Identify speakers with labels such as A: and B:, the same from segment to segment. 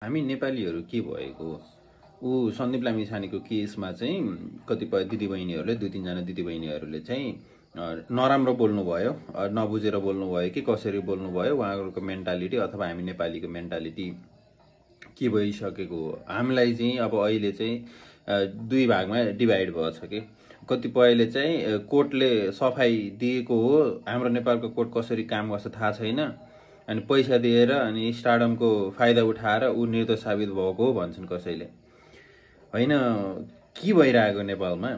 A: हामी नेपालीहरू के भएको ऊ सन्दीप लामिछानेको केसमा चाहिँ कतिपय दिदीबहिनीहरूले दुई तीनजना दिदीबहिनीहरूले चाहिँ नराम्रो बोल्नुभयो, नबुझेर बोल्नुभयो कि कसरी बोल्नुभयो, उहाँहरूको मेन्टालिटी अथवा हामी नेपालीको मेन्टालिटी के भइसकेको हो। हामीलाई चाहिँ अब अहिले चाहिँ दुई भागमा डिभाइड भएको छ कि कतिपयले चाहिँ कोर्टले सफाई दिएको हो, हाम्रो नेपालको कोर्ट कसरी काम गर्छ थाहा छैन, अनि पैसा दिएर अनि स्टारडमको फाइदा उठाएर ऊ निर्दोष साबित भएको हो भन्छन् कसैले। होइन, के भइरहेको नेपालमा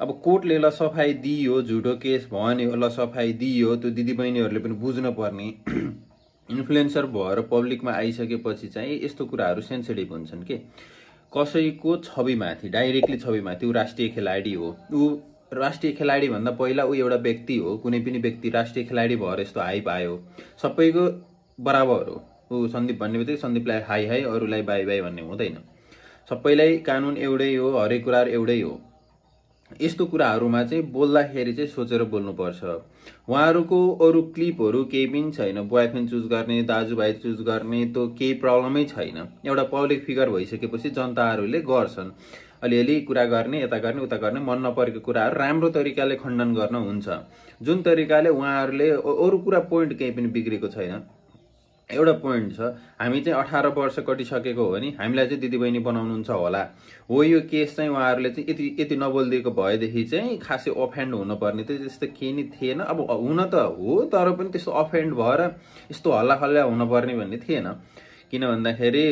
A: अब कोर्टले ल सफाई दियो, झुटो केस भन्यो, ल सफाई दियो, त्यो दिदीबहिनीहरूले पनि बुझ्नु पर्ने। इन्फ्लुएन्सर भएर पब्लिकमा आइसकेपछि चाहिँ यस्तो कुराहरू सेन्सिटिभ हुन्छन् कि कसैको छविमाथि डाइरेक्टली छविमाथि ऊ राष्ट्रिय खेलाडी हो, ऊ राष्ट्रिय खेलाडी भन्दा पहिला ऊ एउटा व्यक्ति हो, कुनै पनि व्यक्ति राष्ट्रिय खेलाडी भएर यस्तो हाइप आयो, सबैको बराबर हो। ऊ सन्दीप भन्ने बित्तिकै सन्दीपलाई हाई हाई, अरूलाई बाई बाई भन्ने हुँदैन। सबैलाई कानुन एउटै हो, हरेक कुराहरू एउटै हो। यस्तो कुराहरूमा चाहिँ बोल्दाखेरि चाहिँ सोचेर बोल्नुपर्छ। उहाँहरूको अरू क्लिपहरू केही पनि छैन, बोयफ्रेन्ड चुज गर्ने, दाजुभाइ चुज गर्ने त केही प्रब्लमै छैन। एउटा पब्लिक फिगर भइसकेपछि जनताहरूले गर्छन्, अलिअलि कुरा गर्ने, यता गर्ने उता गर्ने, मन नपरेको कुराहरू राम्रो तरिकाले खण्डन गर्न हुन्छ। जुन तरिकाले उहाँहरूले अरू कुरा पोइन्ट केही पनि बिग्रेको छैन। एउटा पोइन्ट छ, हामी चाहिँ 18 वर्ष कटिसकेको हो नि, हामीलाई चाहिँ दिदीबहिनी बनाउनुहुन्छ होला हो। यो केस चाहिँ उहाँहरूले चाहिँ यति नबोलिदिएको भएदेखि चाहिँ खासै अफेन्ड हुनुपर्ने त त्यस्तो केही नै थिएन। अब हुन त हो, तर पनि त्यस्तो अफेन्ड भएर यस्तो हल्लाखल्ला हुनुपर्ने भन्ने थिएन। किन भन्दाखेरि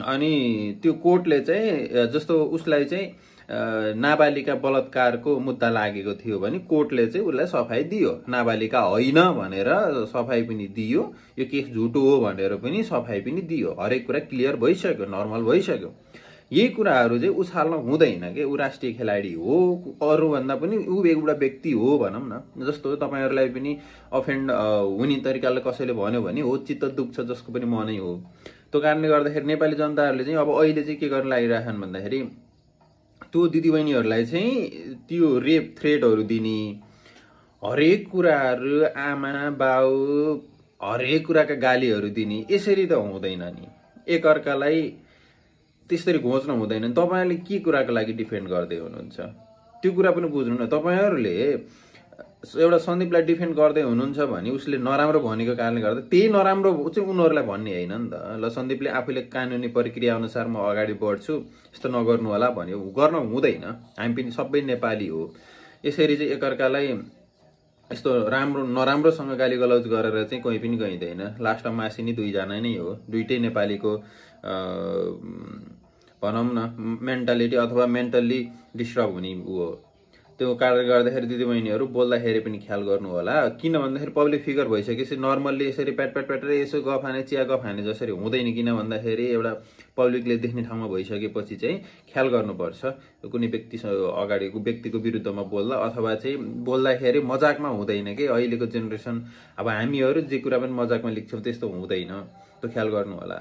A: अनि त्यो कोर्टले चाहिँ जस्तो उसलाई चाहिँ नाबालिका बलात्कारको मुद्दा लागेको थियो भने कोर्टले चाहिँ उसलाई सफाई दियो, नाबालिका होइन भनेर सफाई पनि दियो, यो केस झुटो हो भनेर पनि सफाई पनि दियो। हरेक कुरा क्लियर भइसक्यो, नर्मल भइसक्यो। यही कुराहरू चाहिँ उछाल्न हुँदैन कि ऊ राष्ट्रिय खेलाडी हो, अरूभन्दा पनि ऊ एउटा व्यक्ति हो भनौँ न। जस्तो तपाईँहरूलाई पनि अफेन्ड हुने तरिकाले कसैले भन्यो भने हो, चित्त दुख्छ जसको पनि मनै हो। त्यो कारणले गर्दाखेरि नेपाली जनताहरूले चाहिँ अब अहिले चाहिँ के गर्न लागिरहेछन् भन्दाखेरि त्यो दिदीबहिनीहरूलाई चाहिँ त्यो रेप थ्रेटहरू दिने, हरेक कुराहरू आमा बाउ हरेक कुराका गालीहरू दिने, यसरी त हुँदैन नि। एकअर्कालाई त्यसरी घोच्न हुँदैन। तपाईँहरूले के कुराको लागि डिफेन्ड गर्दै हुनुहुन्छ त्यो कुरा पनि बुझ्नु न। तपाईँहरूले एउटा सन्दीपलाई डिफेन्ड गर्दै हुनुहुन्छ भने उसले नराम्रो भनेको कारणले गर्दा त्यही नराम्रो चाहिँ उनीहरूलाई भन्ने होइन नि त। ल सन्दीपले आफूले कानुनी प्रक्रिया अनुसार म अगाडि बढ्छु, यस्तो नगर्नु होला भन्यो, गर्न हुँदैन। हामी पनि सबै नेपाली हो। यसरी चाहिँ एकअर्कालाई यस्तो राम्रो नराम्रोसँग गाली गलौज गरेर चाहिँ कोही पनि गइँदैन। लास्टमा मासिनी दुईजना नै हो, दुइटै नेपालीको भनौँ न मेन्टालिटी अथवा मेन्टल्ली डिस्टर्ब हुने ऊ हो। त्यो कारणले गर्दाखेरि दिदीबहिनीहरू बोल्दाखेरि पनि ख्याल गर्नु होला। किन भन्दाखेरि पब्लिक फिगर भइसकेपछि नर्मल्ली यसरी प्याट प्याट प्याटेर यसो गफ हाने, चिया गफ हाने जसरी हुँदैन। किन भन्दाखेरि एउटा पब्लिकले देख्ने ठाउँमा भइसकेपछि चाहिँ ख्याल गर्नुपर्छ। कुनै व्यक्ति अगाडिको व्यक्तिको विरुद्धमा बोल्दा अथवा चाहिँ बोल्दाखेरि मजाकमा हुँदैन कि अहिलेको जेनेरेसन अब हामीहरू जे कुरा पनि मजाकमा लिन्छौँ त्यस्तो हुँदैन। त्यो ख्याल गर्नु होला।